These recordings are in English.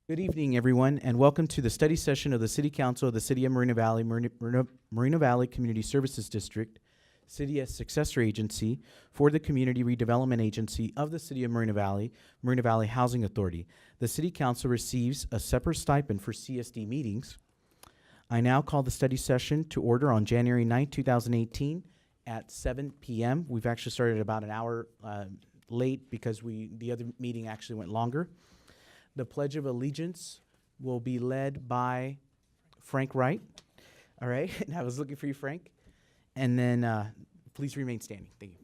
Good evening, everyone, and welcome to the study session of the City Council of the City of Moreno Valley, Moreno Valley Community Services District, City as successor agency for the Community Redevelopment Agency of the City of Moreno Valley Housing Authority. The City Council receives a separate stipend for CSD meetings. I now call the study session to order on January 9th, 2018 at 7 p.m. We've actually started about an hour late because the other meeting actually went longer. The Pledge of Allegiance will be led by Frank Wright. All right, and I was looking for you, Frank. And then please remain standing. Thank you.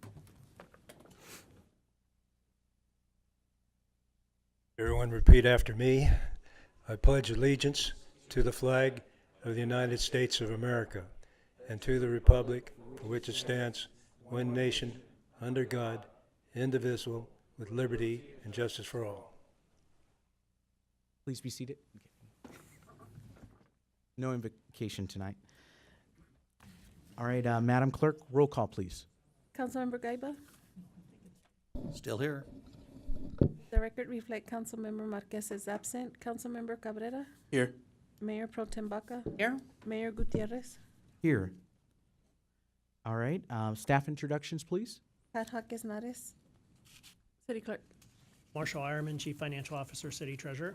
Everyone repeat after me. I pledge allegiance to the flag of the United States of America and to the republic for which it stands, one nation, under God, indivisible, with liberty and justice for all. Please be seated. Okay. No invocation tonight. All right, Madam Clerk, roll call, please. Councilmember Gaiba. Still here. The record reflect Councilmember Marquez is absent. Councilmember Cabrera. Here. Mayor Pro Tem Baca. Here. Mayor Gutierrez. Here. All right, staff introductions, please. Pat Jaques Nares. City Clerk. Marshall Ironman, Chief Financial Officer, City Treasurer.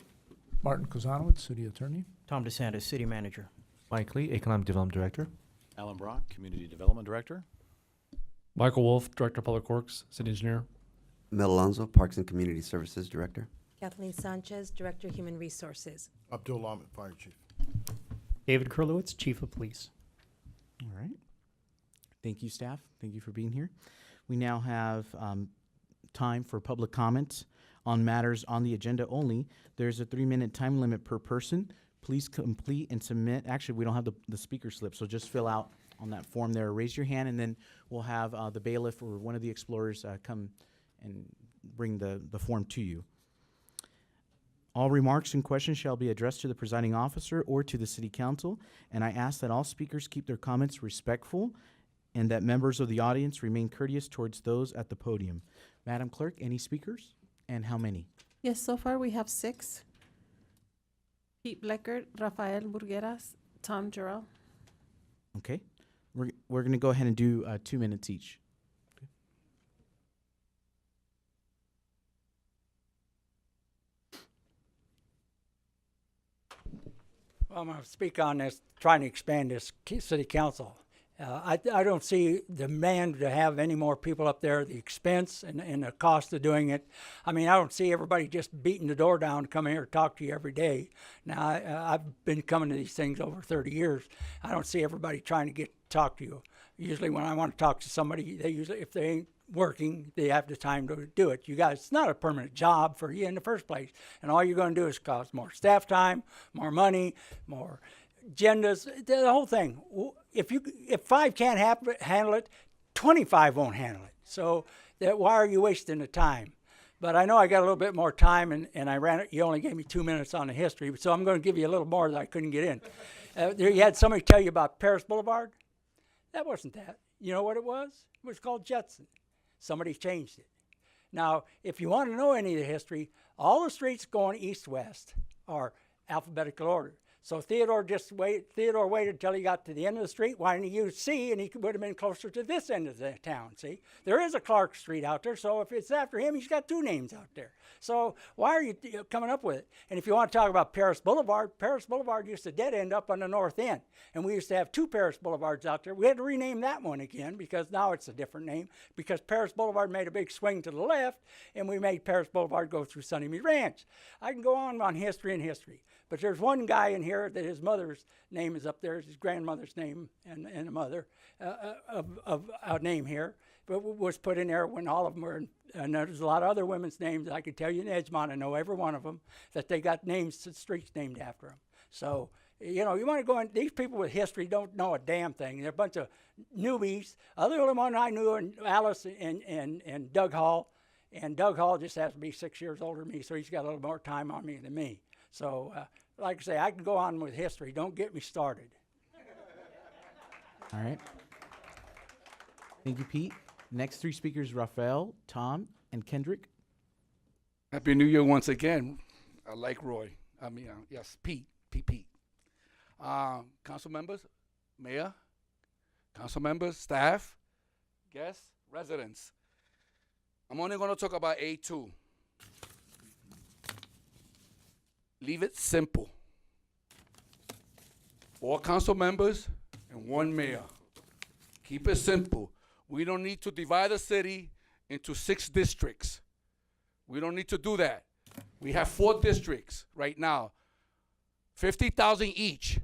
Martin Kozanowicz, City Attorney. Tom DeSantis, City Manager. Mike Lee, Economic Development Director. Alan Brock, Community Development Director. Michael Wolf, Director of Public Works, City Engineer. Mel Alonso, Parks and Community Services Director. Kathleen Sanchez, Director, Human Resources. Abdul Ahmed, Fire Chief. David Kurlowitz, Chief of Police. All right. Thank you, staff. Thank you for being here. We now have time for public comments on matters on the agenda only. There's a 3-minute time limit per person. Please complete and submit. Actually, we don't have the speaker slip, so just fill out on that form there. Raise your hand, and then we'll have the bailiff or one of the explorers come and bring the form to you. All remarks and questions shall be addressed to the presiding officer or to the city council, and I ask that all speakers keep their comments respectful and that members of the audience remain courteous towards those at the podium. Madam Clerk, any speakers, and how many? Yes, so far we have 6. Pete Bleckert, Rafael Burgueras, Tom Jarrell. Okay. We're going to go ahead and do 2 minutes each. Okay. Well, I'm going to speak on this, trying to expand this city council. I don't see the demand to have any more people up there, the expense and the cost of doing it. I mean, I don't see everybody just beating the door down to come here and talk to you every day. Now, I've been coming to these things over 30 years. I don't see everybody trying to talk to you. Usually when I want to talk to somebody, they usually, if they ain't working, they have the time to do it. You guys, it's not a permanent job for you in the first place. And all you're going to do is cost more staff time, more money, more agendas, the whole thing. If 5 can't handle it, 25 won't handle it. So why are you wasting the time? But I know I got a little bit more time, and I ran it. You only gave me 2 minutes on the history, so I'm going to give you a little more that I couldn't get in. You had somebody tell you about Paris Boulevard. That wasn't that. You know what it was? It was called Judson. Somebody changed it. Now, if you want to know any of the history, all the streets going east-west are alphabetical order. So Theodore waited till he got to the end of the street. Why didn't he use C, and he would have been closer to this end of the town, see? There is a Clark Street out there, so if it's after him, he's got 2 names out there. So why are you coming up with it? And if you want to talk about Paris Boulevard used to dead end up on the north end. And we used to have 2 Paris Boulevards out there. We had to rename that one again because now it's a different name because Paris Boulevard made a big swing to the left, and we made Paris Boulevard go through Sunnymead Ranch. I can go on history and history. But there's one guy in here that his mother's name is up there, his grandmother's name and a mother of a name here, but was put in there when all of them were in, and there's a lot of other women's names I could tell you in Edgemont, I know every one of them, that they got names, streets named after them. So, you know, you want to go in, these people with history don't know a damn thing. They're a bunch of newbies. Other one I knew, and Alice and Doug Hall, and Doug Hall just has to be 6 years older than me, so he's got a little more time on me than me. So, like I say, I can go on with history. Don't get me started. All right. Thank you, Pete. Next 3 speakers, Rafael, Tom, and Kendrick. Happy New Year once again. I like Roy. Yes, Pete. Council members, mayor, council members, staff, guests, residents. I'm only going to talk about A2. Leave it simple. 4 council members and 1 mayor. Keep it simple. We don't need to divide the city into 6 districts. We don't need to do that. We have 4 districts right now, 50,000 each.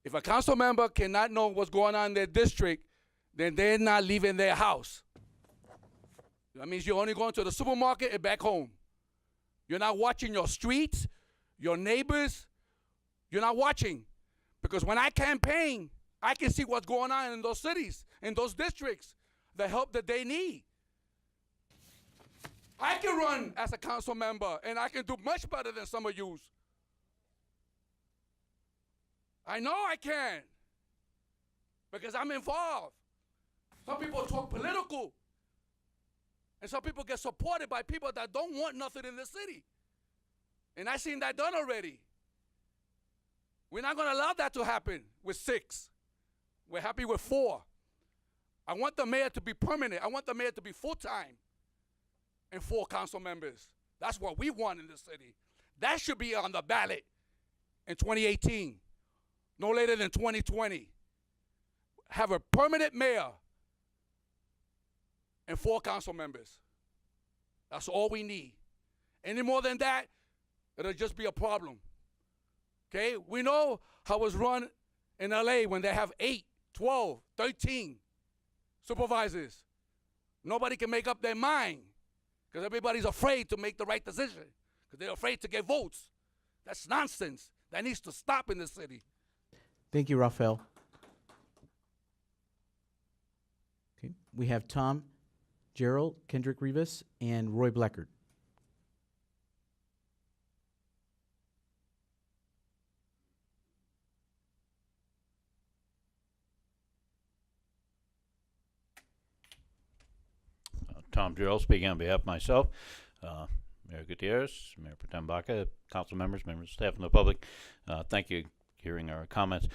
If a council member cannot know what's going on in their district, then they're not leaving their house. That means you're only going to the supermarket and back home. You're not watching your streets, your neighbors. You're not watching. Because when I campaign, I can see what's going on in those cities, in those districts, the help that they need. I can run as a council member, and I can do much better than some of yous. I know I can, because I'm involved. Some people talk political, and some people get supported by people that don't want nothing in the city. And I've seen that done already. We're not going to allow that to happen with 6. We're happy with 4. I want the mayor to be permanent. I want the mayor to be full-time and 4 council members. That's what we want in the city. That should be on the ballot in 2018, no later than 2020. Have a permanent mayor and 4 council members. That's all we need. Any more than that, it'll just be a problem. Okay? We know how it's run in LA when they have 8, 12, 13 supervisors. Nobody can make up their mind because everybody's afraid to make the right decision because they're afraid to get votes. That's nonsense. That needs to stop in the city. Thank you, Rafael. Okay, we have Tom, Gerald, Kendrick Rivas, and Roy Bleckert. Tom Gerald speaking on behalf of myself, Mayor Gutierrez, Mayor Protem Baca, council members, members of staff, and the public. Thank you for hearing our comments.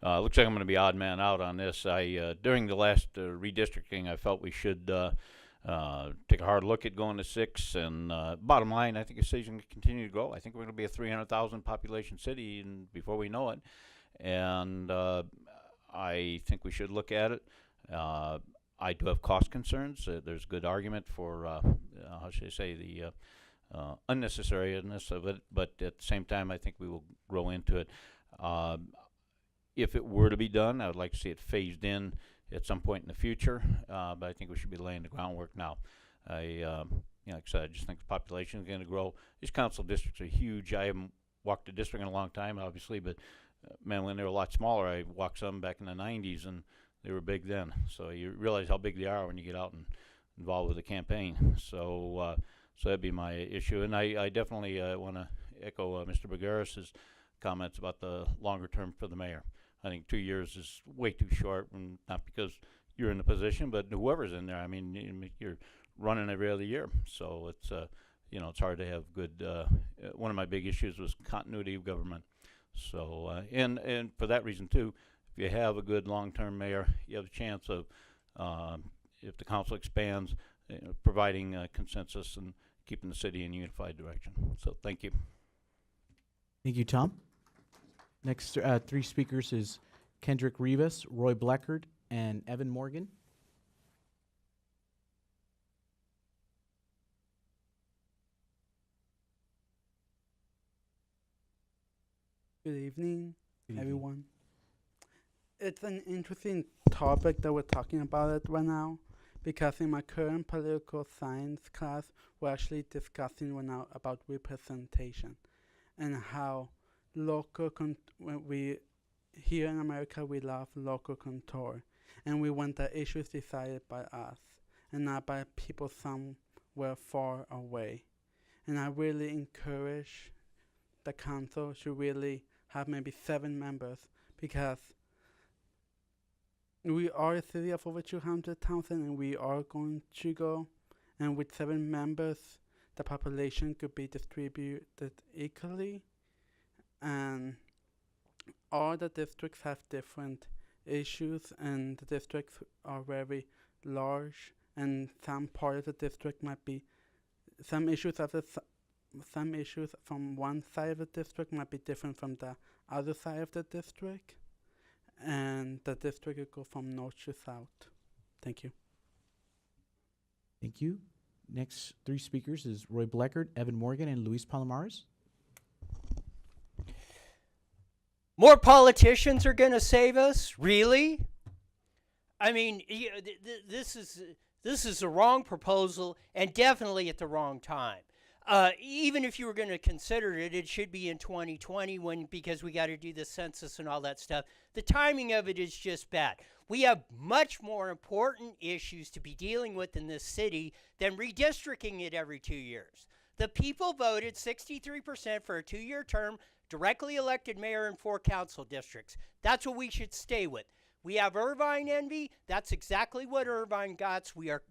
Looks like I'm going to be odd man out on this. During the last redistricting, I felt we should take a hard look at going to 6. And bottom line, I think the city's going to continue to grow. I think we're going to be a 300,000 population city before we know it. And I think we should look at it. I do have cost concerns. There's good argument for, how should I say, the unnecessariness of it, but at the same time, I think we will grow into it. If it were to be done, I would like to see it phased in at some point in the future, but I think we should be laying the groundwork now. Like I said, I just think the population is going to grow. These council districts are huge. I haven't walked a district in a long time, obviously, but man, when they were a lot smaller, I walked some back in the 90s, and they were big then. So you realize how big they are when you get out and involved with the campaign. So that'd be my issue. And I definitely want to echo Mr. Bergeras' comments about the longer term for the mayor. I think 2 years is way too short, and not because you're in the position, but whoever's in there. I mean, you're running every other year. So it's, it's hard to have good, one of my big issues was continuity of government. So, and for that reason too, if you have a good long-term mayor, you have a chance of, if the council expands, providing consensus and keeping the city in a unified direction. So thank you. Thank you, Tom. Next 3 speakers is Kendrick Rivas, Roy Bleckert, and Evan Morgan. Good evening, Good evening. everyone. It's an interesting topic that we're talking about it right now, because in my current political science class, we're actually discussing right now about representation and how when we here in America we love local control, and we want the issues decided by us and not by people somewhere far away. And I really encourage the council to really have maybe 7 members, because we are a city of over 200,000 and we are going to go, and with 7 members the population could be distributed equally and all the districts have different issues, and the districts are very large, and some part of the district might be some issues from one side of the district might be different from the other side of the district, and the district will go from north to south. Thank you. Thank you. Next three speakers is Roy Bleckert, Evan Morgan, and Luis Palomares. More politicians are going to save us? Really? I mean, this is the wrong proposal and definitely at the wrong time. Even if you were going to consider it, it should be in 2020 because we got to do the census and all that stuff. The timing of it is just bad. We have much more important issues to be dealing with in this city than redistricting it every 2 years. The people voted 63% for a 2-year term, directly elected mayor in 4 council districts. That's what we should stay with. We have Irvine envy. That's exactly what Irvine got. We are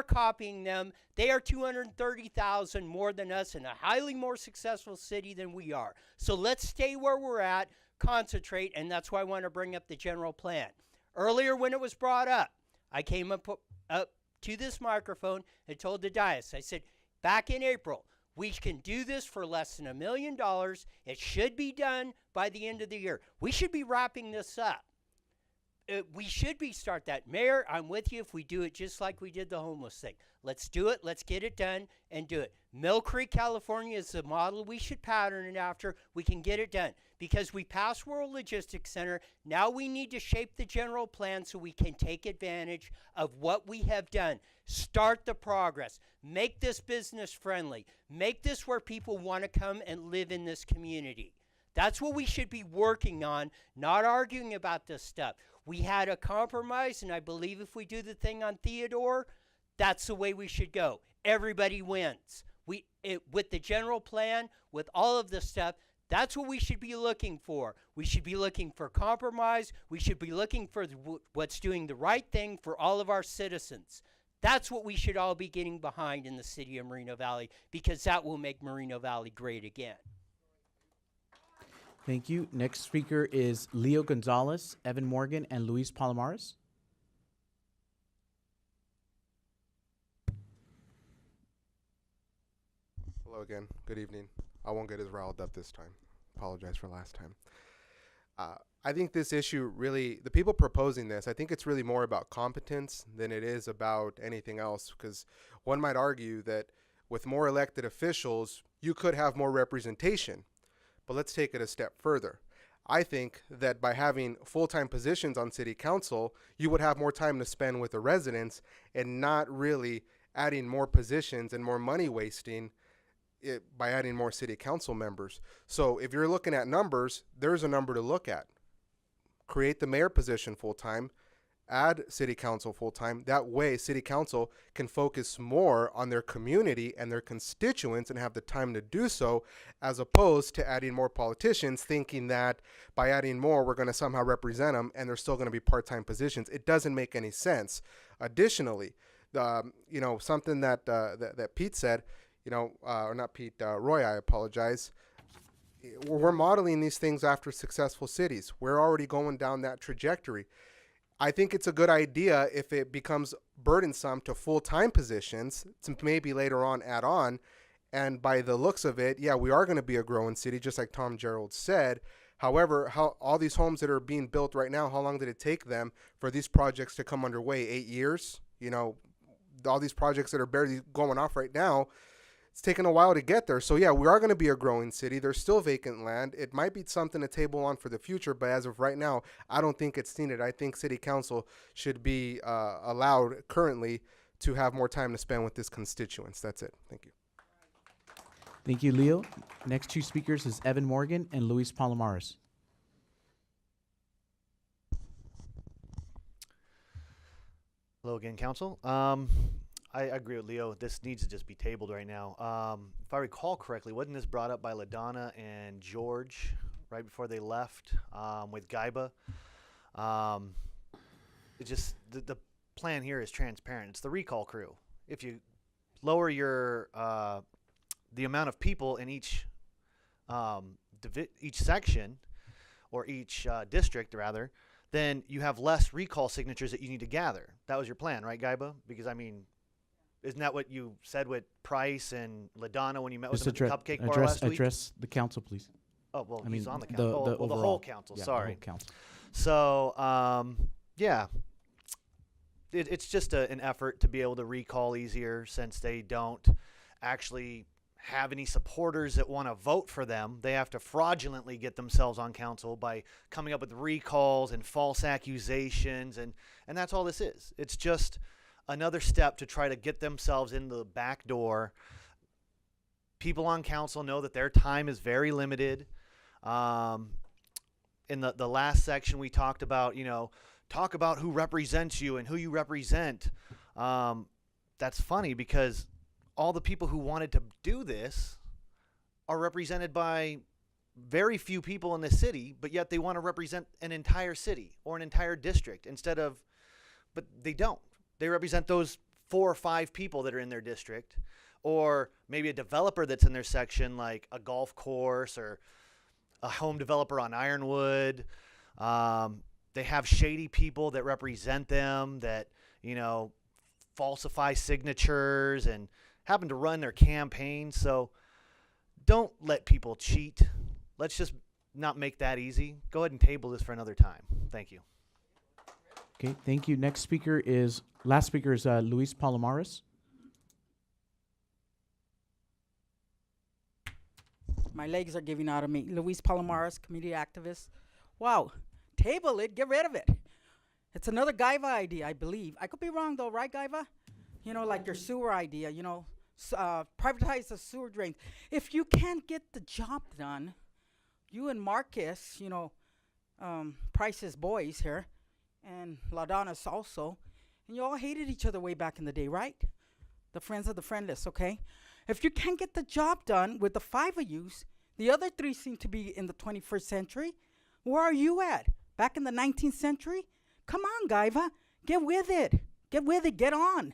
copying them. They are 230,000 more than us in a highly more successful city than we are. So let's stay where we're at, concentrate, and that's why I want to bring up the general plan. Earlier when it was brought up, I came up to this microphone and told the dais, I said, back in April, we can do this for less than $1 million. It should be done by the end of the year. We should be wrapping this up. We should start that. Mayor, I'm with you if we do it just like we did the homeless thing. Let's do it. Let's get it done and do it. Mill Creek, California is the model we should pattern it after. We can get it done because we passed World Logistics Center. Now we need to shape the general plan so we can take advantage of what we have done. Start the progress. Make this business friendly. Make this where people want to come and live in this community. That's what we should be working on, not arguing about this stuff. We had a compromise, and I believe if we do the thing on Theodore, that's the way we should go. Everybody wins. With the general plan, with all of this stuff, that's what we should be looking for. We should be looking for compromise. We should be looking for what's doing the right thing for all of our citizens. That's what we should all be getting behind in the city of Moreno Valley, because that will make Moreno Valley great again. Thank you. Next speaker is Leo Gonzalez, Evan Morgan, and Luis Palomares. Hello again. Good evening. I won't get as riled up this time. Apologize for last time. I think this issue really, the people proposing this, I think it's really more about competence than it is about anything else, because one might argue that with more elected officials, you could have more representation. But let's take it a step further. I think that by having full-time positions on city council, you would have more time to spend with the residents and not really adding more positions and more money wasting by adding more city council members. So if you're looking at numbers, there's a number to look at. Create the mayor position full-time, add city council full-time. That way city council can focus more on their community and their constituents and have the time to do so, as opposed to adding more politicians thinking that by adding more we're going to somehow represent them and they're still going to be part-time positions. It doesn't make any sense. Additionally, something that Pete said, or not Pete, Roy, I apologize. We're modeling these things after successful cities. We're already going down that trajectory. I think it's a good idea if it becomes burdensome to full-time positions to maybe later on add on. And by the looks of it, yeah, we are going to be a growing city, just like Tom Gerald said. However, all these homes that are being built right now, how long did it take them for these projects to come underway? 8 years? All these projects that are barely going off right now, it's taken a while to get there. So yeah, we are going to be a growing city. There's still vacant land. It might be something to table on for the future, but as of right now, I don't think it's needed. I think city council should be allowed currently to have more time to spend with its constituents. That's it. Thank you. Thank you, Leo. Next two speakers is Evan Morgan and Luis Palomares. Hello again, council. I agree with Leo. This needs to just be tabled right now. If I recall correctly, wasn't this brought up by LaDonna and George right before they left with Gaiba? It's just the plan here is transparent. It's the recall crew. If you lower your the amount of people in each each section, or each district rather, then you have less recall signatures that you need to gather. That was your plan, right, Gaiba? Because I mean, isn't that what you said with Price and LaDonna when you met with them at the Cupcake Bar last week? Address the council, please. Oh, well, I he's mean, on the council. the The whole overall. council, Yeah, the sorry. whole council. So, yeah. It's just an effort to be able to recall easier, since they don't actually have any supporters that want to vote for them. They have to fraudulently get themselves on council by coming up with recalls and false accusations, and that's all this is. It's just another step to try to get themselves in the back door. People on council know that their time is very limited. In the last section, we talked about, talk about who represents you and who you represent. That's funny, because all the people who wanted to do this are represented by very few people in the city, but yet they want to represent an entire city or an entire district but they don't. They represent those 4 or 5 people that are in their district, or maybe a developer that's in their section, like a golf course or a home developer on Ironwood. They have shady people that represent them that, falsify signatures and happen to run their campaign. So don't let people cheat. Let's just not make that easy. Go ahead and table this for another time. Thank you. Okay, thank you. Last speaker is Luis Palomares. My legs are giving out of me. Luis Palomares, community activist. Wow, table it, get rid of it. It's another Gaiva idea, I believe. I could be wrong though, right, Gaiva? Like your sewer idea, privatize the sewer drains. If you can't get the job done, you and Marcus, Price's boys here, and LaDonna's also, and you all hated each other way back in the day, right? The friends of the friendless, okay? If you can't get the job done with the 5 of yous, the other 3 seem to be in the 21st century. Where are you at? Back in the 19th century? Come on, Gaiva. Get with it. Get with it. Get on.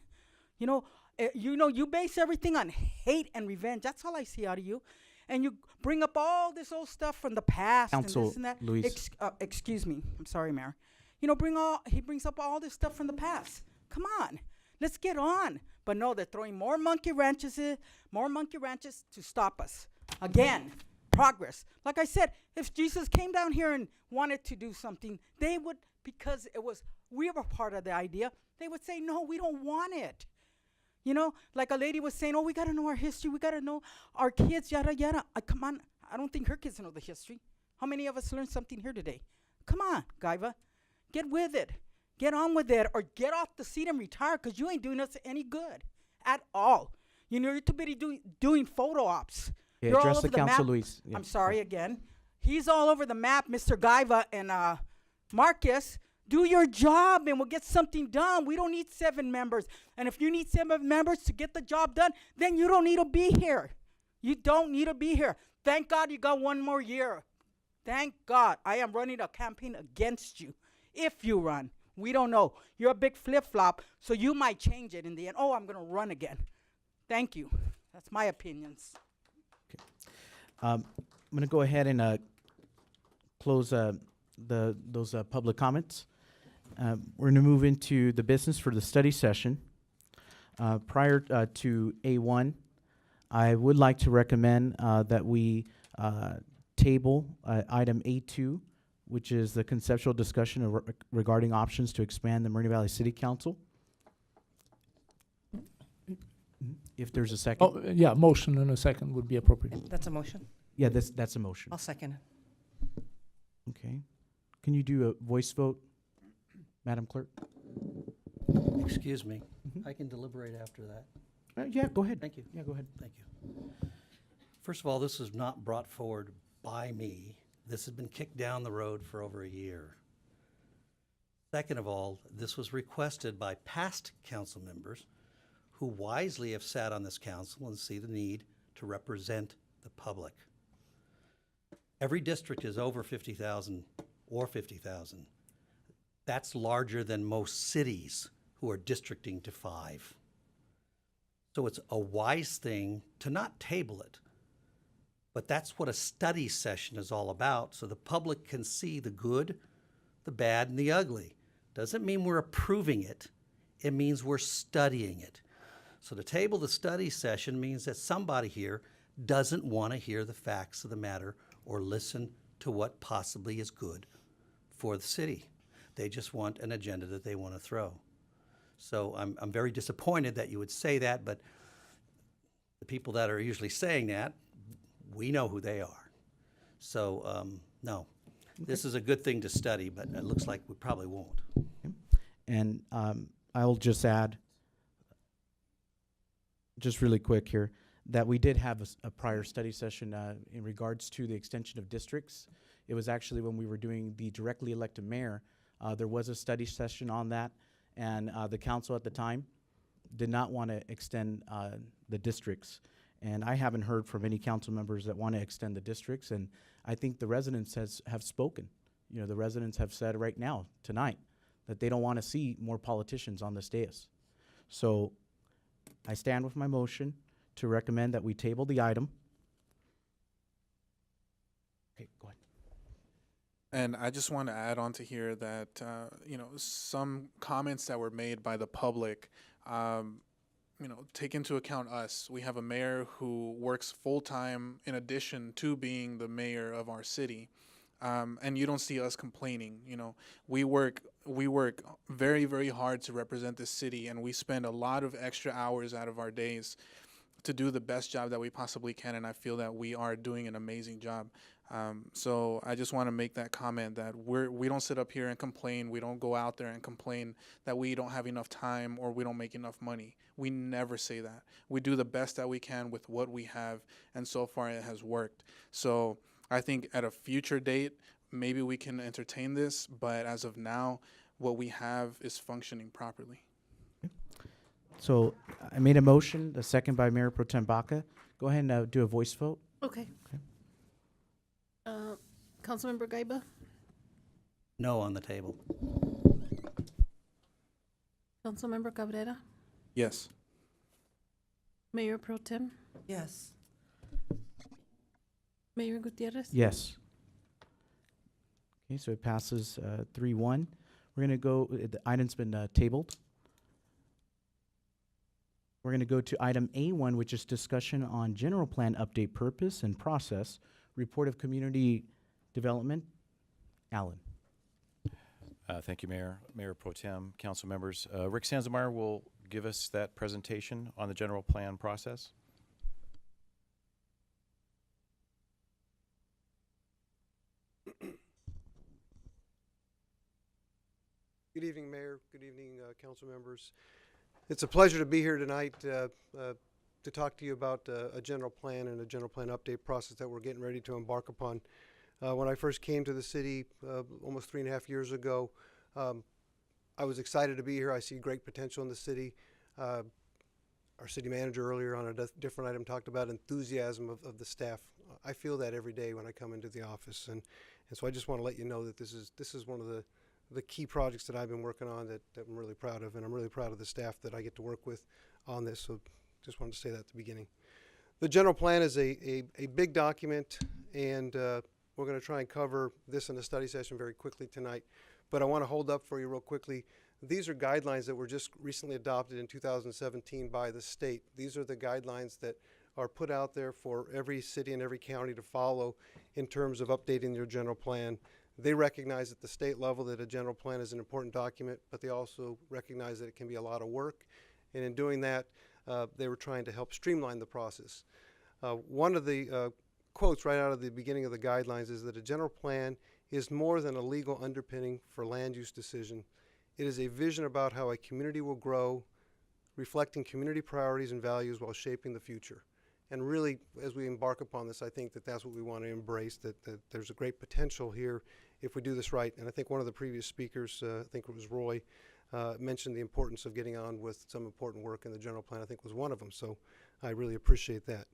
You base everything on hate and revenge. That's all I see out of you. And you bring up all this old stuff from the past Council, and this and that. Luis. Excuse me. I'm sorry, Mayor. He brings up all this stuff from the past. Come on. Let's get on. But no, they're throwing more monkey wrenches to stop us. Again, progress. Like I said, if Jesus came down here and wanted to do something, they would, because we were part of the idea, they would say, no, we don't want it. Like a lady was saying, we got to know our history. We got to know our kids, yada, yada. Come on. I don't think her kids know the history. How many of us learned something here today? Come on, Gaiva. Get with it. Get on with it, or get off the seat and retire, because you ain't doing us any good at all. You're too busy doing photo ops. Yeah, You're all address over the the council, map. Luis. Yeah. I'm sorry again. He's all over the map, Mr. Gaiva and Marcus. Do your job and we'll get something done. We don't need 7 members. And if you need 7 members to get the job done, then you don't need to be here. You don't need to be here. Thank God you got 1 more year. Thank God. I am running a campaign against you. If you run. We don't know. You're a big flip-flop, so you might change it in the end. Oh, I'm going to run again. Thank you. That's my opinions. I'm going to go ahead and close those public comments. We're going to move into the business for the study session. Prior to A1, I would like to recommend that we table item A2, which is the conceptual discussion regarding options to expand the Moreno Valley City Council. If there's a second. Oh, yeah, motion and a second would be appropriate. That's a motion. Yeah, that's a motion. I'll second it. Okay. Can you do a voice vote, Madam Clerk? Excuse me. Mhm. I can deliberate after that. Yeah, go ahead. Thank you. Yeah, go ahead. Thank you. First of all, this was not brought forward by me. This has been kicked down the road for over a year. Second of all, this was requested by past council members who wisely have sat on this council and see the need to represent the public. Every district is over 50,000 or 50,000. That's larger than most cities who are districting to 5. So it's a wise thing to not table it, But that's what a study session is all about, so the public can see the good, the bad, and the ugly. Doesn't mean we're approving it. It means we're studying it. So to table the study session means that somebody here doesn't want to hear the facts of the matter or listen to what possibly is good for the city. They just want an agenda that they want to throw. So I'm very disappointed that you would say that, but the people that are usually saying that, we know who they are. So, no, this is a good thing to study, but it looks like we probably won't. And I'll just add, just really quick here, that we did have a prior study session in regards to the extension of districts. It was actually when we were doing the directly elected mayor. There was a study session on that, and the council at the time did not want to extend the districts. And I haven't heard from any council members that want to extend the districts, and I think the residents have spoken. You know, the residents have said right now, tonight, that they don't want to see more politicians on this dais. So I stand with my motion to recommend that we table the item. Okay, go ahead. And I just want to add on to here that, some comments that were made by the public, take into account us. We have a mayor who works full-time in addition to being the mayor of our city. And you don't see us complaining. We work very, very hard to represent the city, and we spend a lot of extra hours out of our days to do the best job that we possibly can, and I feel that we are doing an amazing job. So I just want to make that comment that we don't sit up here and complain. We don't go out there and complain that we don't have enough time or we don't make enough money. We never say that. We do the best that we can with what we have, and so far it has worked. So I think at a future date, maybe we can entertain this, but as of now, what we have is functioning properly. So I made a motion, a second by Mayor Pro Tem Baca. Go ahead and do a voice vote. Okay. Councilmember Gaiba? No on the table. Councilmember Cabrera? Yes. Mayor Pro Tem? Yes. Mayor Gutierrez? Yes. Okay, so it passes 3-1. We're going to go, the item's been tabled. We're going to go to item A1, which is discussion on general plan update purpose and process, report of community development. Alan. Thank you, Mayor, Mayor Pro Tem, council members. Rick Sanzamar will give us that presentation on the general plan process. Good evening, Mayor. Good evening, council members. It's a pleasure to be here tonight to talk to you about a general plan and a general plan update process that we're getting ready to embark upon. When I first came to the city almost 3.5 years ago, I was excited to be here. I see great potential in the city. Our city manager earlier on a different item talked about enthusiasm of the staff. I feel that every day when I come into the office, and so I just want to let you know that this is one of the key projects that I've been working on that I'm really proud of, and I'm really proud of the staff that I get to work with on this. So just wanted to say that at the beginning. The general plan is a big document, and we're going to try and cover this in a study session very quickly tonight. But I want to hold up for you real quickly. These are guidelines that were just recently adopted in 2017 by the state. These are the guidelines that are put out there for every city and every county to follow in terms of updating their general plan. They recognize at the state level that a general plan is an important document, but they also recognize that it can be a lot of work. And in doing that, they were trying to help streamline the process. One of the quotes right out of the beginning of the guidelines is that a general plan is more than a legal underpinning for land use decision. It is a vision about how a community will grow, reflecting community priorities and values while shaping the future. And really, as we embark upon this, I think that that's what we want to embrace, that there's a great potential here if we do this right. And I think one of the previous speakers, I think it was Roy, mentioned the importance of getting on with some important work in the general plan. I think was one of them, so I really appreciate that.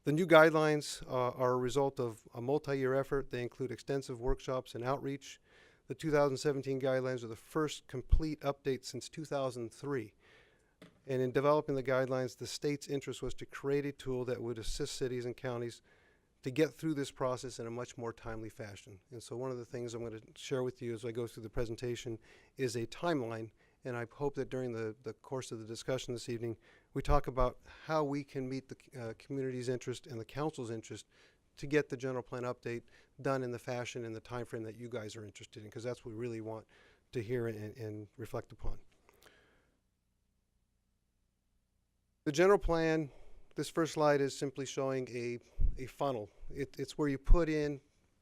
The new guidelines are a result of a multi-year effort. They include extensive workshops and outreach. The 2017 guidelines are the first complete update since 2003. And in developing the guidelines, the state's interest was to create a tool that would assist cities and counties to get through this process in a much more timely fashion. And so one of the things I'm going to share with you as I go through the presentation is a timeline, and I hope that during the course of the discussion this evening, we talk about how we can meet the community's interest and the council's interest to get the general plan update done in the fashion and the time frame that you guys are interested in, because that's what we really want to hear and reflect upon. The general plan, this first slide is simply showing a funnel. It's where you put in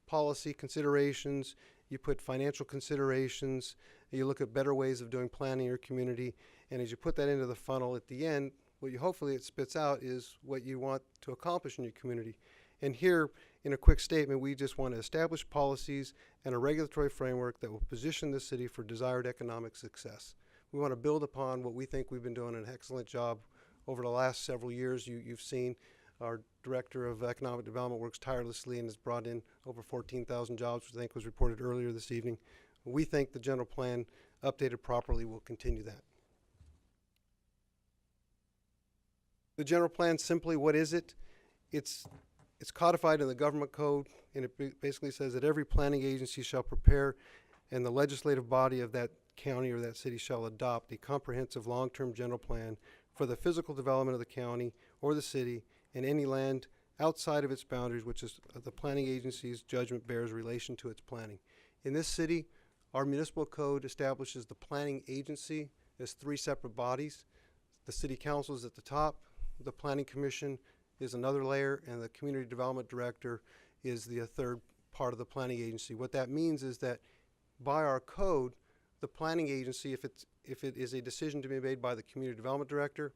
policy considerations, you put financial considerations, you look at better ways of doing planning in your community, and as you put that into the funnel at the end, what you hopefully it spits out is what you want to accomplish in your community. And here, in a quick statement, we just want to establish policies and a regulatory framework that will position the city for desired economic success. We want to build upon what we think we've been doing an excellent job over the last several years. You've seen our Director of Economic Development works tirelessly and has brought in over 14,000 jobs, which I think was reported earlier this evening. We think the general plan, updated properly, will continue that. The general plan, simply, what is it? It's codified in the government code, and it basically says that every planning agency shall prepare, and the legislative body of that county or that city shall adopt a comprehensive long-term general plan for the physical development of the county or the city and any land outside of its boundaries, which is the planning agency's judgment bears relation to its planning. In this city, our municipal code establishes the planning agency as 3 separate bodies. The city council is at the top, the planning commission is another layer, and the community development director is the third part of the planning agency. What that means is that by our code, the planning agency, if it is a decision to be made by the community development director,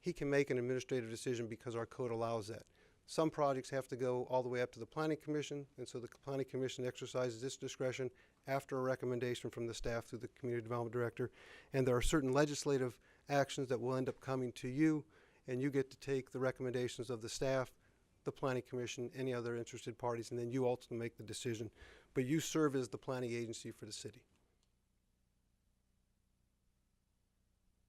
he can make an administrative decision because our code allows that. Some projects have to go all the way up to the planning commission, and so the planning commission exercises its discretion after a recommendation from the staff through the community development director. And there are certain legislative actions that will end up coming to you, and you get to take the recommendations of the staff, the planning commission, any other interested parties, and then you ultimately make the decision. But you serve as the planning agency for the city.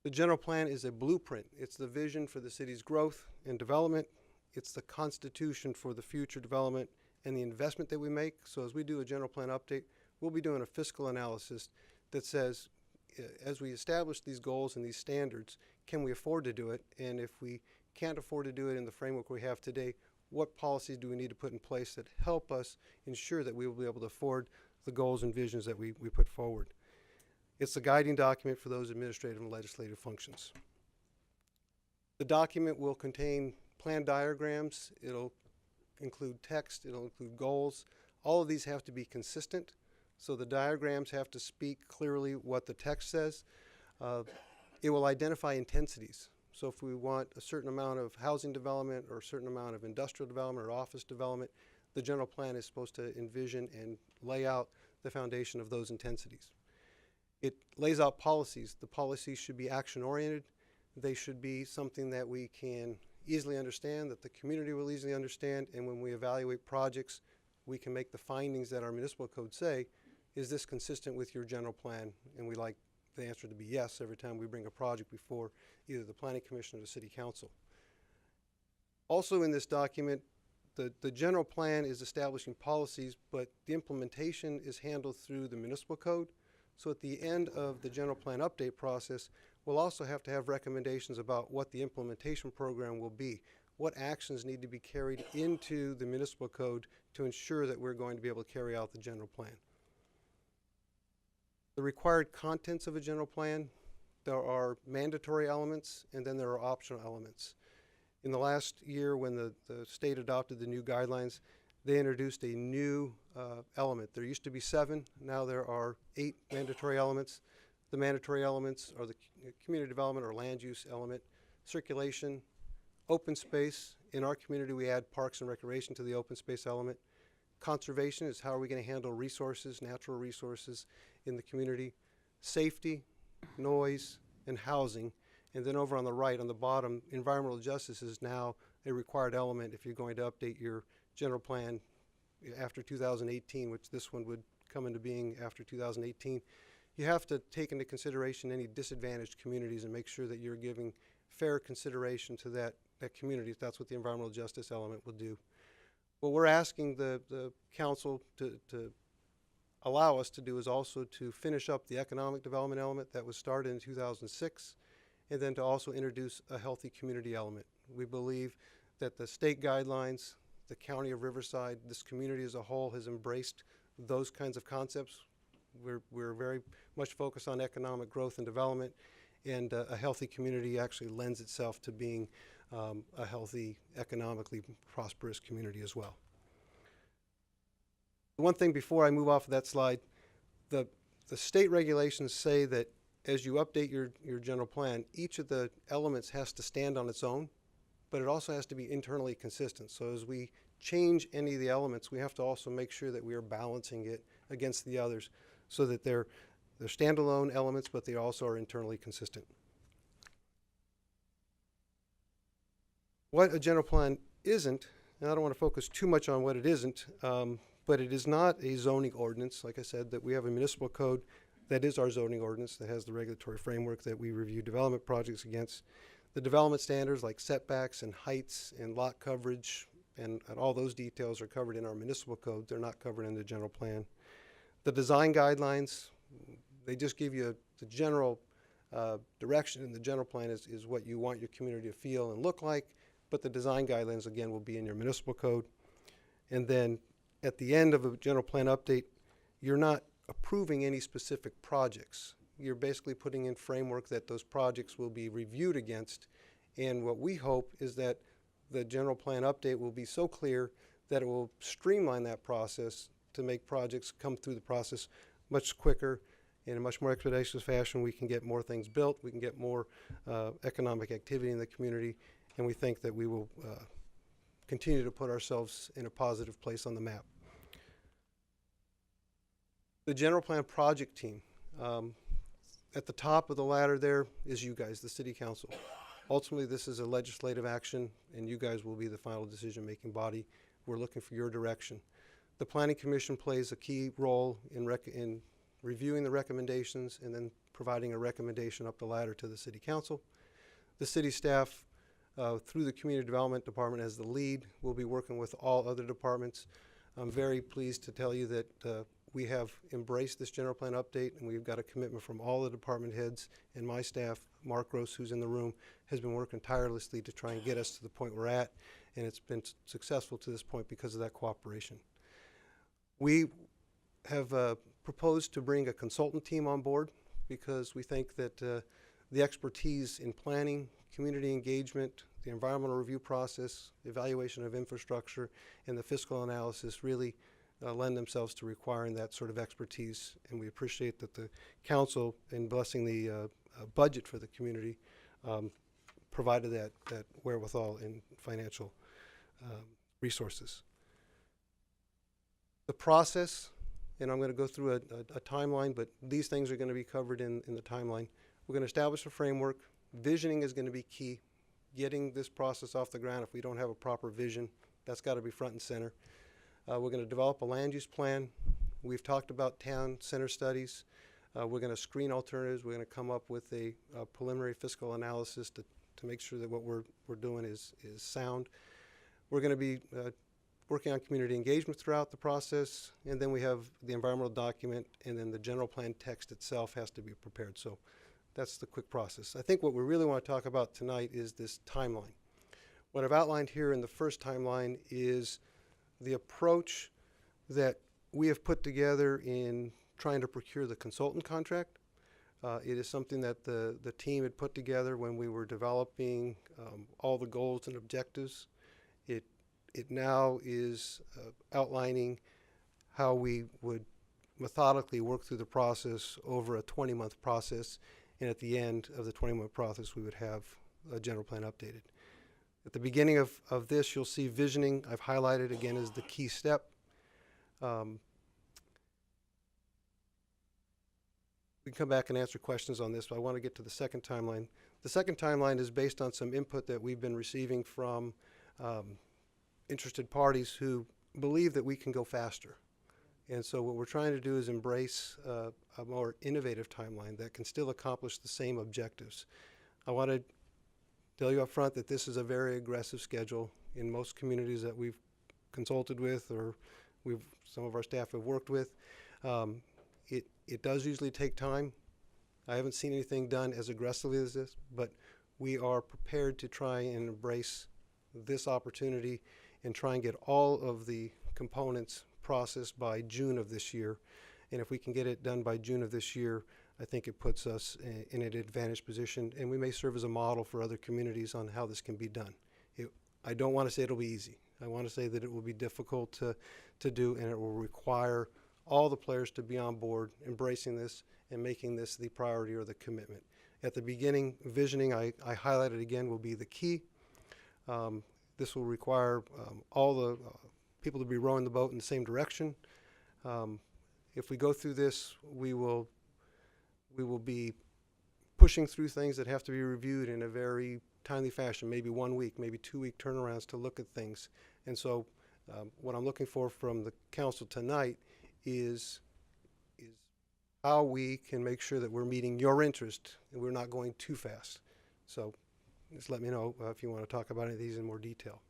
The general plan is a blueprint. It's the vision for the city's growth and development. It's the constitution for the future development and the investment that we make. So as we do a general plan update, we'll be doing a fiscal analysis that says, as we establish these goals and these standards, can we afford to do it? And if we can't afford to do it in the framework we have today, what policies do we need to put in place that help us ensure that we will be able to afford the goals and visions that we put forward? It's the guiding document for those administrative and legislative functions. The document will contain plan diagrams. It'll include text. It'll include goals. All of these have to be consistent. So the diagrams have to speak clearly what the text says. It will identify intensities. So if we want a certain amount of housing development or a certain amount of industrial development or office development, the general plan is supposed to envision and lay out the foundation of those intensities. It lays out policies. The policies should be action-oriented. They should be something that we can easily understand, that the community will easily understand, and when we evaluate projects, we can make the findings that our municipal code say, is this consistent with your general plan? And we like the answer to be yes every time we bring a project before either the planning commission or the city council. Also in this document, the general plan is establishing policies, but the implementation is handled through the municipal code. So at the end of the general plan update process, we'll also have to have recommendations about what the implementation program will be. What actions need to be carried into the municipal code to ensure that we're going to be able to carry out the general plan. The required contents of a general plan, there are mandatory elements and then there are optional elements. In the last year when the state adopted the new guidelines, they introduced a new element. There used to be 7, now there are 8 mandatory elements. The mandatory elements are the community development or land use element, circulation, open space. In our community we add parks and recreation to the open space element. Conservation is how are we going to handle resources, natural resources in the community. Safety, noise, and housing. And then over on the right, on the bottom, environmental justice is now a required element if you're going to update your general plan after 2018, which this one would come into being after 2018. You have to take into consideration any disadvantaged communities and make sure that you're giving fair consideration to that community, if that's what the environmental justice element will do. What we're asking the council to allow us to do is also to finish up the economic development element that was started in 2006, and then to also introduce a healthy community element. We believe that the state guidelines, the county of Riverside, this community as a whole has embraced those kinds of concepts. We're very much focused on economic growth and development, and a healthy community actually lends itself to being a healthy, economically prosperous community as well. One thing before I move off of that slide, the state regulations say that as you update your general plan, each of the elements has to stand on its own, but it also has to be internally consistent. So as we change any of the elements, we have to also make sure that we are balancing it against the others so that they're standalone elements, but they also are internally consistent. What a general plan isn't, and I don't want to focus too much on what it isn't, but it is not a zoning ordinance. Like I said, that we have a municipal code that is our zoning ordinance that has the regulatory framework that we review development projects against. The development standards like setbacks and heights and lot coverage and all those details are covered in our municipal code. They're not covered in the general plan. The design guidelines, they just give you the general direction, and the general plan is what you want your community to feel and look like, but the design guidelines, again, will be in your municipal code. And then at the end of a general plan update, you're not approving any specific projects. You're basically putting in framework that those projects will be reviewed against, and what we hope is that the general plan update will be so clear that it will streamline that process to make projects come through the process much quicker in a much more expeditious fashion. We can get more things built, we can get more economic activity in the community, and we think that we will continue to put ourselves in a positive place on the map. The general plan project team. At the top of the ladder there is you guys, the city council. Ultimately, this is a legislative action, and you guys will be the final decision-making body. We're looking for your direction. The Planning Commission plays a key role in reviewing the recommendations and then providing a recommendation up the ladder to the city council. The city staff, through the Community Development Department as the lead, will be working with all other departments. I'm very pleased to tell you that we have embraced this general plan update, and we've got a commitment from all the department heads, and my staff, Mark Gross, who's in the room, has been working tirelessly to try and get us to the point we're at, and it's been successful to this point because of that cooperation. We have proposed to bring a consultant team on board because we think that the expertise in planning, community engagement, the environmental review process, evaluation of infrastructure, and the fiscal analysis really lend themselves to requiring that sort of expertise, and we appreciate that the council, in blessing the budget for the community, provided that wherewithal in financial resources. The process, and I'm going to go through a timeline, but these things are going to be covered in the timeline. We're going to establish a framework. Visioning is going to be key. Getting this process off the ground, if we don't have a proper vision, that's got to be front and center. We're going to develop a land use plan. We've talked about town center studies. We're going to screen alternatives. We're going to come up with a preliminary fiscal analysis to make sure that what we're doing is sound. We're going to be working on community engagement throughout the process, and then we have the environmental document, and then the general plan text itself has to be prepared. So that's the quick process. I think what we really want to talk about tonight is this timeline. What I've outlined here in the first timeline is the approach that we have put together in trying to procure the consultant contract. It is something that the team had put together when we were developing all the goals and objectives. It now is outlining how we would methodically work through the process over a 20-month process, and at the end of the 20-month process we would have a general plan updated. At the beginning of this, you'll see visioning. I've highlighted again as the key step. We can come back and answer questions on this, but I want to get to the second timeline. The second timeline is based on some input that we've been receiving from interested parties who believe that we can go faster. And so what we're trying to do is embrace a more innovative timeline that can still accomplish the same objectives. I want to tell you up front that this is a very aggressive schedule. In most communities that we've consulted with or some of our staff have worked with. It does usually take time. I haven't seen anything done as aggressively as this, but we are prepared to try and embrace this opportunity and try and get all of the components processed by June of this year. And if we can get it done by June of this year, I think it puts us in an advantaged position, and we may serve as a model for other communities on how this can be done. I don't want to say it'll be easy. I want to say that it will be difficult to do, and it will require all the players to be on board, embracing this and making this the priority or the commitment. At the beginning, visioning, I highlighted again, will be the key. This will require all the people to be rowing the boat in the same direction. If we go through this, we will be pushing through things that have to be reviewed in a very timely fashion, maybe 1 week, maybe 2-week turnarounds to look at things. And so what I'm looking for from the council tonight is how we can make sure that we're meeting your interest and we're not going too fast. So just let me know if you want to talk about any of these in more detail.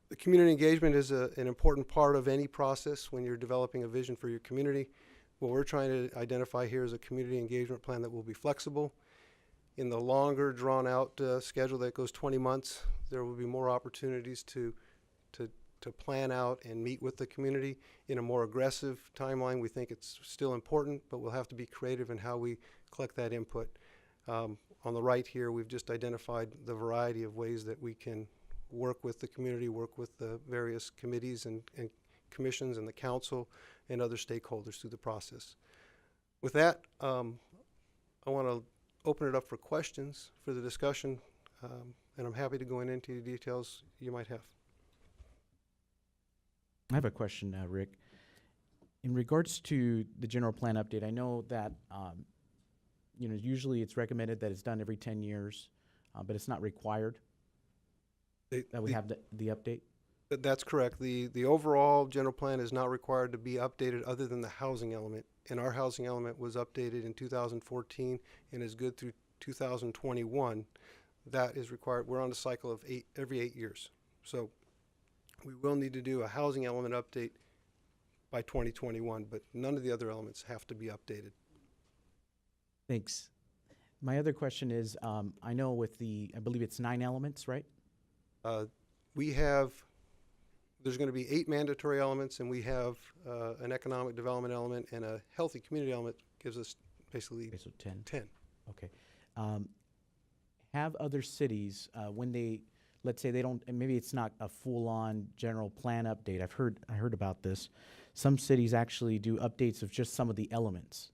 The community engagement is an important part of any process when you're developing a vision for your community. What we're trying to identify here is a community engagement plan that will be flexible. In the longer drawn-out schedule that goes 20 months, there will be more opportunities to plan out and meet with the community. In a more aggressive timeline, we think it's still important, but we'll have to be creative in how we collect that input. On the right here, we've just identified the variety of ways that we can work with the community, work with the various committees and commissions and the council and other stakeholders through the process. With that, I want to open it up for questions for the discussion, and I'm happy to go into the details you might have. I have a question, Rick. In regards to the general plan update, I know that usually it's recommended that it's done every 10 years, but it's not required that we have the update. That's correct. The overall general plan is not required to be updated other than the housing element, and our housing element was updated in 2014 and is good through 2021. That is required. We're on a cycle of every 8 years. So we will need to do a housing element update by 2021, but none of the other elements have to be updated. Thanks. My other question is, I know with I believe it's 9 elements, right? There's going to be 8 mandatory elements, and we have an economic development element and a healthy community element gives us basically so 10. 10. Okay. Have other cities, when they, let's say they don't, and maybe it's not a full-on general plan update. I heard about this. Some cities actually do updates of just some of the elements.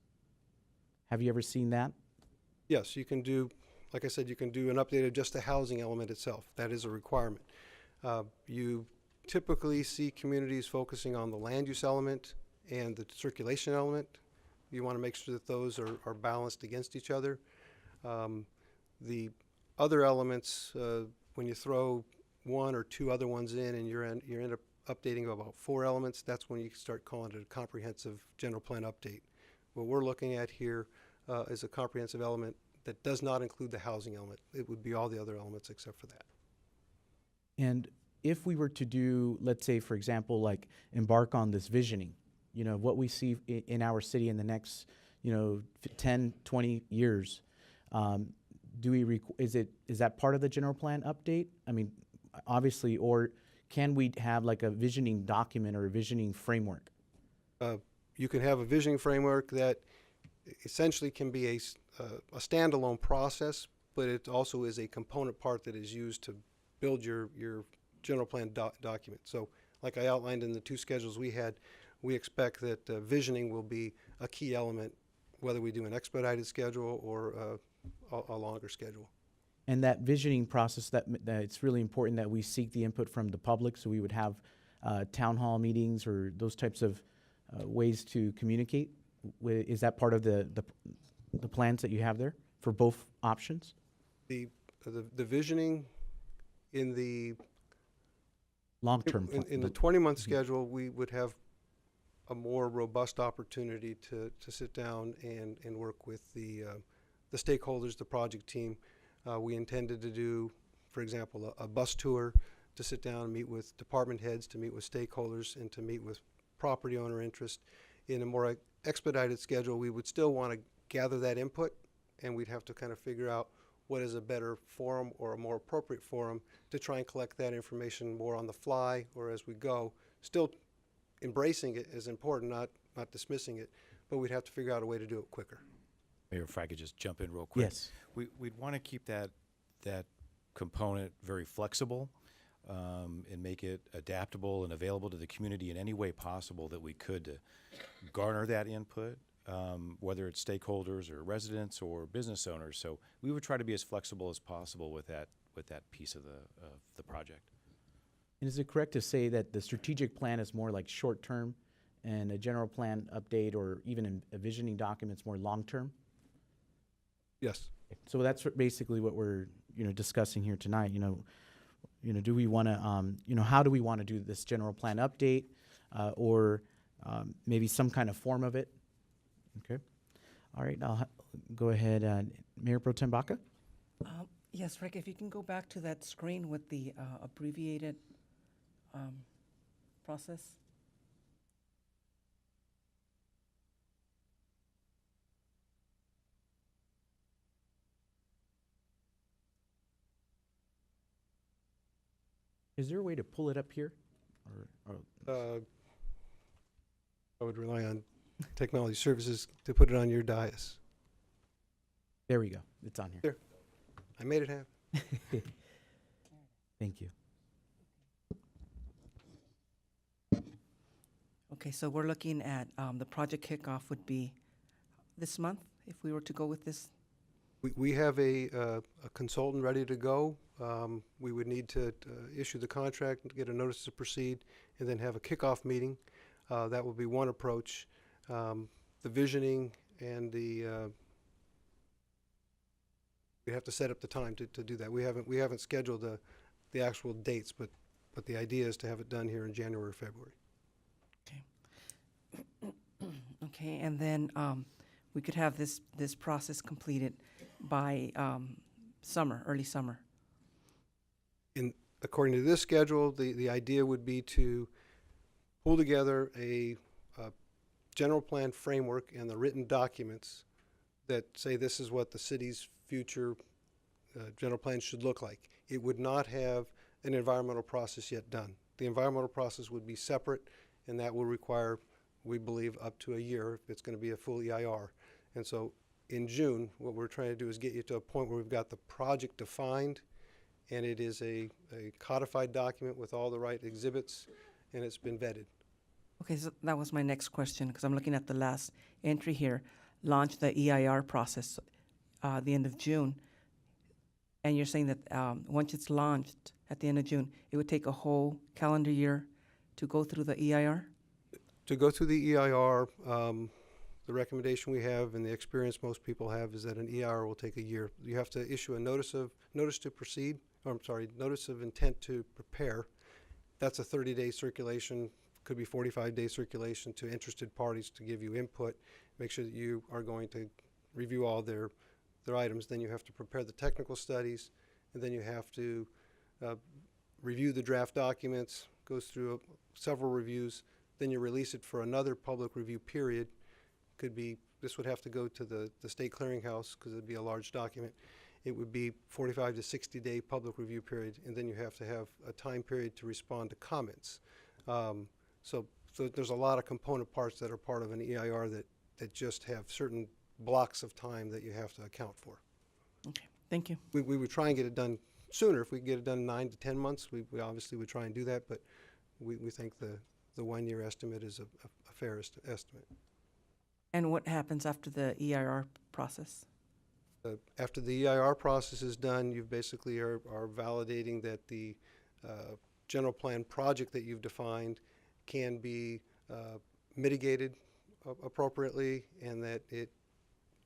Have you ever seen that? Yes, you can do, like I said, you can do an update of just the housing element itself. That is a requirement. You typically see communities focusing on the land use element and the circulation element. You want to make sure that those are balanced against each other. The other elements, when you throw 1 or 2 other ones in and you end up updating about 4 elements, that's when you start calling it a comprehensive general plan update. What we're looking at here is a comprehensive element that does not include the housing element. It would be all the other elements except for that. And if we were to do, let's say, for example, like embark on this visioning, what we see in our city in the next, 10, 20 years, is that part of the general plan update? I mean, obviously, or can we have like a visioning document or a visioning framework? You can have a visioning framework that essentially can be a standalone process, but it also is a component part that is used to build your general plan document. So like I outlined in the 2 schedules we had, we expect that visioning will be a key element, whether we do an expedited schedule or a longer schedule. And that visioning process, that it's really important that we seek the input from the public, so we would have town hall meetings or those types of ways to communicate. Is that part of the plans that you have there for both options? The visioning in the long-term in the 20-month schedule, we would have a more robust opportunity to sit down and work with the stakeholders, the project team. We intended to do, for example, a bus tour to sit down and meet with department heads, to meet with stakeholders, and to meet with property owner interest in a more expedited schedule. We would still want to gather that input, and we'd have to kind of figure out what is a better forum or a more appropriate forum to try and collect that information more on the fly or as we go. Still embracing it is important, not dismissing it, but we'd have to figure out a way to do it quicker. Mayor, if I could just jump in real quick. Yes. We'd want to keep that component very flexible and make it adaptable and available to the community in any way possible that we could to garner that input, whether it's stakeholders or residents or business owners. So we would try to be as flexible as possible with that piece of the project. And is it correct to say that the strategic plan is more like short-term and a general plan update or even a visioning document's more long-term? Yes. So that's basically what we're, discussing here tonight. Do we want to, how do we want to do this general plan update, or maybe some kind of form of it? Okay. All right. I'll go ahead, Mayor Pro Tem Baca. Yes, Rick. If you can go back to that screen with the abbreviated process. Is there a way to pull it up here? Or I would rely on technology services to put it on your dais. There we go. It's on here. There. I made it happen. Thank you. Okay, so we're looking at the project kickoff would be this month if we were to go with this. We have a consultant ready to go. We would need to issue the contract, get a notice to proceed, and then have a kickoff meeting. That would be one approach. The visioning and we have to set up the time to do that. We haven't scheduled the actual dates, but the idea is to have it done here in January or February. Okay, and then we could have this process completed by early summer. According to this schedule, the idea would be to pull together a general plan framework and the written documents that say this is what the city's future general plan should look like. It would not have an environmental process yet done. The environmental process would be separate, and that will require, we believe, up to a year if it's going to be a full EIR. And so in June, what we're trying to do is get you to a point where we've got the project defined, and it is a codified document with all the right exhibits, and it's been vetted. Okay, so that was my next question, because I'm looking at the last entry here. Launch the EIR process the end of June. And you're saying that once it's launched at the end of June, it would take a whole calendar year to go through the EIR? To go through the EIR, the recommendation we have and the experience most people have is that an EIR will take a year. You have to issue a notice to proceed, notice of intent to prepare. That's a 30-day circulation, could be 45-day circulation to interested parties to give you input, make sure that you are going to review all their items. Then you have to prepare the technical studies, and then you have to review the draft documents, goes through several reviews, then you release it for another public review period. This would have to go to the state clearinghouse because it'd be a large document. It would be 45 to 60-day public review period, and then you have to have a time period to respond to comments. So there's a lot of component parts that are part of an EIR that just have certain blocks of time that you have to account for. Okay, thank you. We would try and get it done sooner. If we could get it done in 9 to 10 months, we obviously would try and do that, but we think the 1 year estimate is a fair estimate. And what happens after the EIR process? After the EIR process is done, you basically are validating that the general plan project that you've defined can be mitigated appropriately, and that it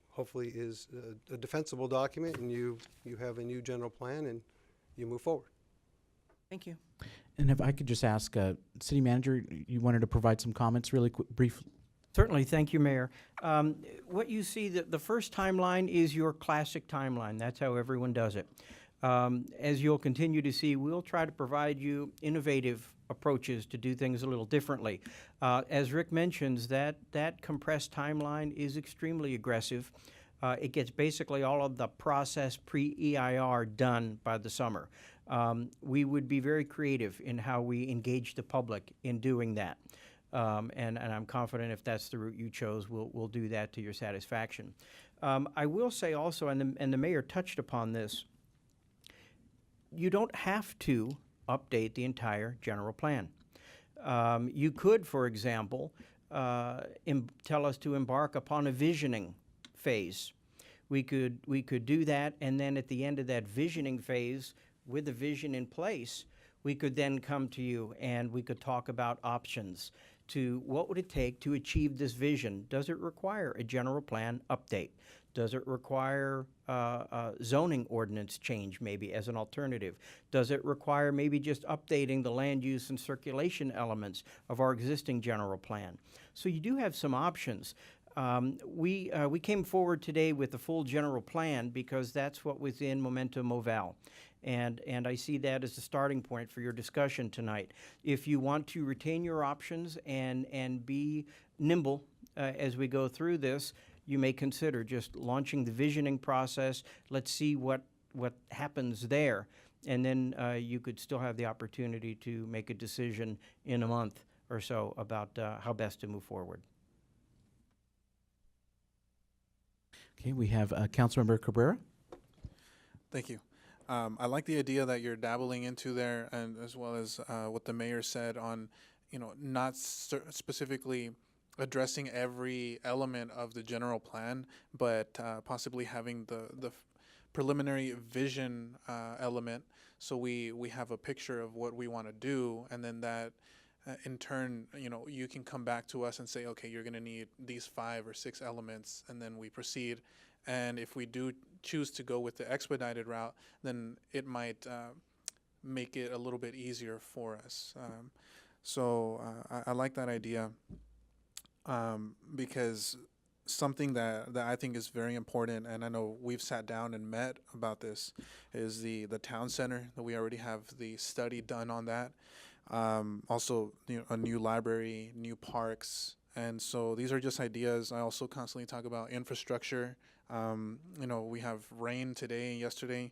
hopefully is a defensible document, and you have a new general plan and you move forward. Thank you. And if I could just ask, City Manager, you wanted to provide some comments really briefly? Certainly, thank you, Mayor. What you see, the first timeline is your classic timeline. That's how everyone does it. As you'll continue to see, we'll try to provide you innovative approaches to do things a little differently. As Rick mentions, that compressed timeline is extremely aggressive. It gets basically all of the process pre-EIR done by the summer. We would be very creative in how we engage the public in doing that. And I'm confident if that's the route you chose, we'll do that to your satisfaction. I will say also, and the mayor touched upon this, you don't have to update the entire general plan. You could, for example, tell us to embark upon a visioning phase. We could do that, and then at the end of that visioning phase, with the vision in place, we could then come to you and we could talk about options to what would it take to achieve this vision. Does it require a general plan update? Does it require a zoning ordinance change maybe as an alternative? Does it require maybe just updating the land use and circulation elements of our existing general plan? So you do have some options. We came forward today with the full general plan because that's what was in Memento Moval. And I see that as a starting point for your discussion tonight. If you want to retain your options and be nimble as we go through this, you may consider just launching the visioning process. Let's see what happens there. And then you could still have the opportunity to make a decision in a month or so about how best to move forward. Okay, we have Councilmember Cabrera. Thank you. I like the idea that you're dabbling into there, and as well as what the mayor said on, not specifically addressing every element of the general plan, but possibly having the preliminary vision element, so we have a picture of what we want to do, and then that in turn, you can come back to us and say, okay, you're going to need these 5 or 6 elements, and then we proceed. And if we do choose to go with the expedited route, then it might make it a little bit easier for us. So I like that idea, because something that I think is very important, and I know we've sat down and met about this, is the town center. That we already have the study done on that. Also, a new library, new parks. And so these are just ideas. I also constantly talk about infrastructure. We have rain today, yesterday,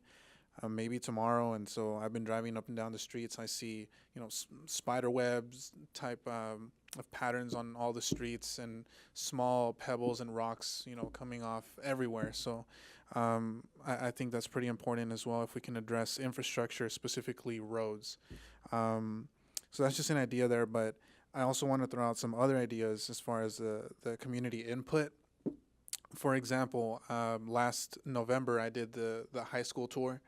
maybe tomorrow. And so I've been driving up and down the streets. I see, spider webs type of patterns on all the streets, and small pebbles and rocks, coming off everywhere. So I think that's pretty important as well, if we can address infrastructure, specifically roads. So that's just an idea there, but I also want to throw out some other ideas as far as the community input. For example, last November I did the high school tour,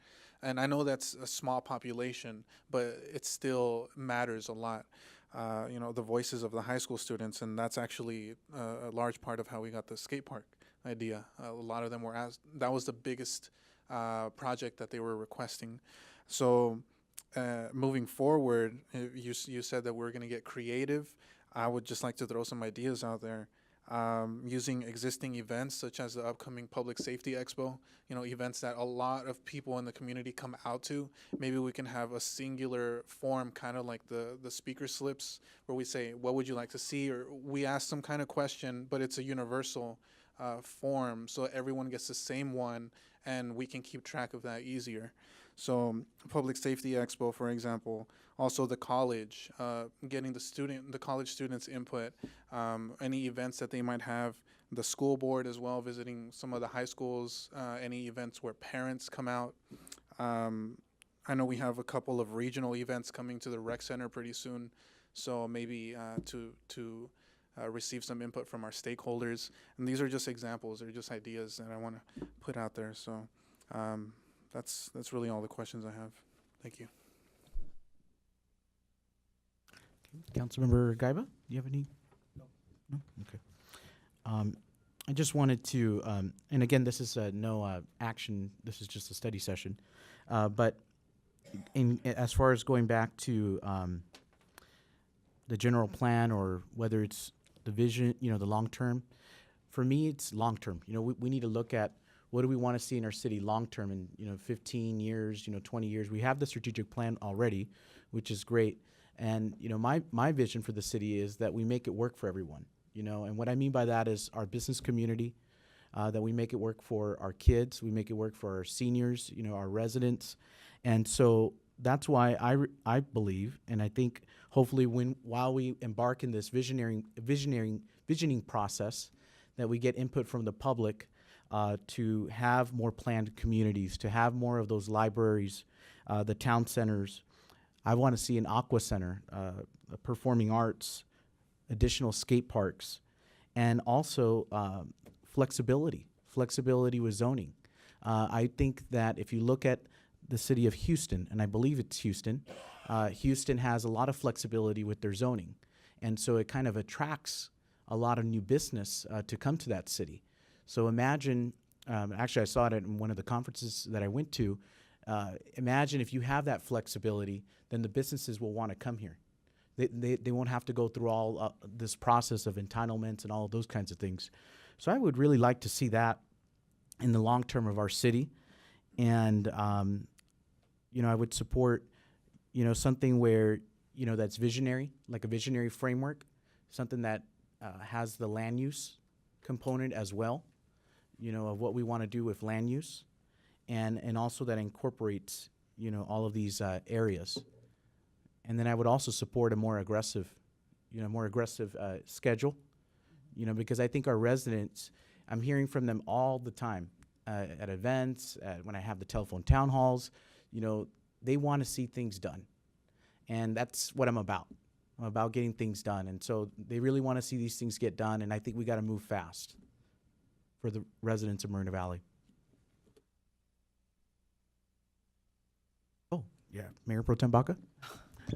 and I know that's a small population, but it still matters a lot. The voices of the high school students, and that's actually a large part of how we got the skate park idea. A lot of them were asked. That was the biggest project that they were requesting. So moving forward, you said that we're going to get creative. I would just like to throw some ideas out there. Using existing events such as the upcoming Public Safety Expo, events that a lot of people in the community come out to. Maybe we can have a singular form, kind of like the speaker slips, where we say, what would you like to see? Or we ask some kind of question, but it's a universal form, so everyone gets the same one, and we can keep track of that easier. So Public Safety Expo, for example, also the college, getting the college students' input, any events that they might have, the school board as well, visiting some of the high schools, any events where parents come out. I know we have a couple of regional events coming to the rec center pretty soon, so maybe to receive some input from our stakeholders. And these are just examples, they're just ideas that I want to put out there. So that's really all the questions I have. Thank you. Councilmember Gaiba, do you have any? No? Okay. I just wanted to, and again, this is no action, this is just a study session, but as far as going back to the general plan, or whether it's the vision, the long term, for me, it's long term. We need to look at what do we want to see in our city long term in 15 years, 20 years. We have the strategic plan already, which is great. And my vision for the city is that we make it work for everyone. And what I mean by that is our business community, that we make it work for our kids, we make it work for our seniors, our residents. And so that's why I believe, and I think hopefully while we embark in this visioning process, that we get input from the public to have more planned communities, to have more of those libraries, the town centers. I want to see an aqua center, performing arts, additional skate parks, and also flexibility with zoning. I think that if you look at the city of Houston, and I believe it's Houston, Houston has a lot of flexibility with their zoning. And so it kind of attracts a lot of new business to come to that city. So imagine, actually I saw it in one of the conferences that I went to, imagine if you have that flexibility, then the businesses will want to come here. They won't have to go through all this process of entitlements and all of those kinds of things. So I would really like to see that in the long term of our city. And, I would support, something where, that's visionary, like a visionary framework, something that has the land use component as well, of what we want to do with land use, and also that incorporates, all of these areas. And then I would also support a more aggressive schedule, because I think our residents, I'm hearing from them all the time at events, when I have the telephone town halls, they want to see things done. And that's what I'm about. I'm about getting things done. And so they really want to see these things get done, and I think we got to move fast for the residents of Moreno Valley. Oh, yeah, Mayor Pro Tem Baca?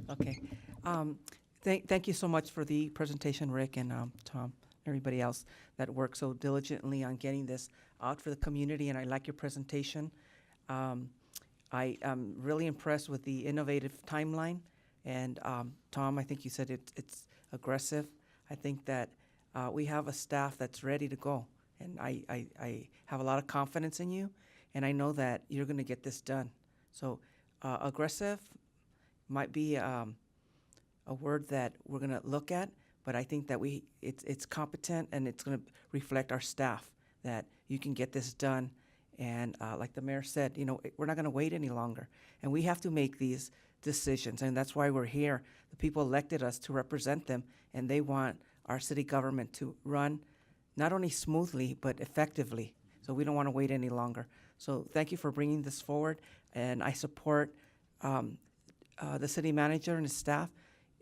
Okay. Thank you so much for the presentation, Rick and Tom, everybody else that worked so diligently on getting this out for the community, and I like your presentation. I am really impressed with the innovative timeline, and Tom, I think you said it's aggressive. I think that we have a staff that's ready to go, and I have a lot of confidence in you, and I know that you're going to get this done. So aggressive might be a word that we're going to look at, but I think that it's competent, and it's going to reflect our staff that you can get this done. And like the mayor said, we're not going to wait any longer, and we have to make these decisions, and that's why we're here. The people elected us to represent them, and they want our city government to run not only smoothly but effectively. So we don't want to wait any longer. So thank you for bringing this forward, and I support the city manager and his staff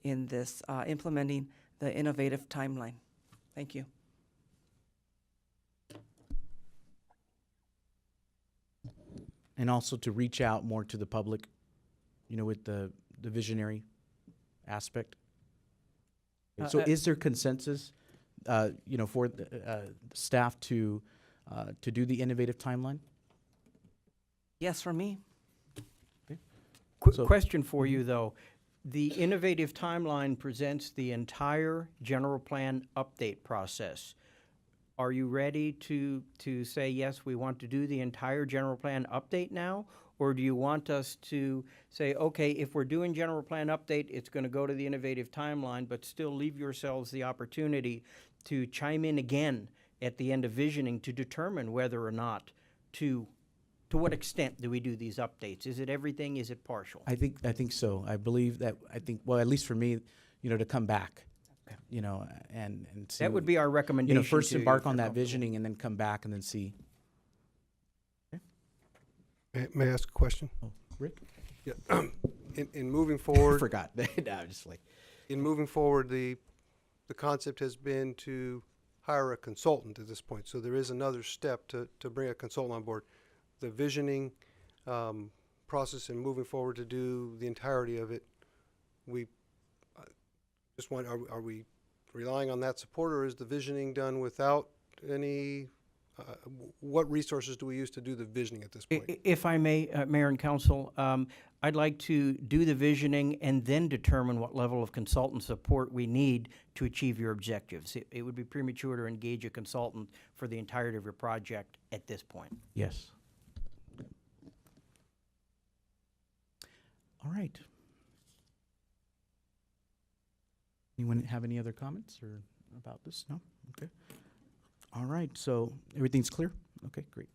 in this implementing the innovative timeline. Thank you. And also to reach out more to the public, with the visionary aspect. So is there consensus, for the staff to do the innovative timeline? Yes, for me. Okay. Quick question for you, though. The innovative timeline presents the entire general plan update process. Are you ready to say, yes, we want to do the entire general plan update now? Or do you want us to say, okay, if we're doing general plan update, it's going to go to the innovative timeline, but still leave yourselves the opportunity to chime in again at the end of visioning to determine whether or not to what extent do we do these updates? Is it everything? Is it partial? I think so. I believe that, well, at least for me, to come back, and see. That would be our recommendation. First to you, embark if on you're that visioning and then come back and then see. May I ask a question? Oh, Rick? Yeah. In moving forward. I forgot. No, I'm just like. In moving forward, the concept has been to hire a consultant at this point. So there is another step to bring a consultant on board. The visioning process and moving forward to do the entirety of it, we just are we relying on that support, or is the visioning done without any what resources do we use to do the visioning at this point? If I may, Mayor and Council, I'd like to do the visioning and then determine what level of consultant support we need to achieve your objectives. It would be premature to engage a consultant for the entirety of your project at this point. Yes. All right. Anyone have any other comments or about this? No? Okay. All right, so everything's clear? Okay, great.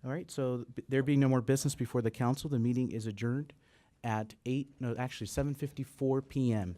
All right, so there being no more business before the council, the meeting is adjourned at 7:54 p.m.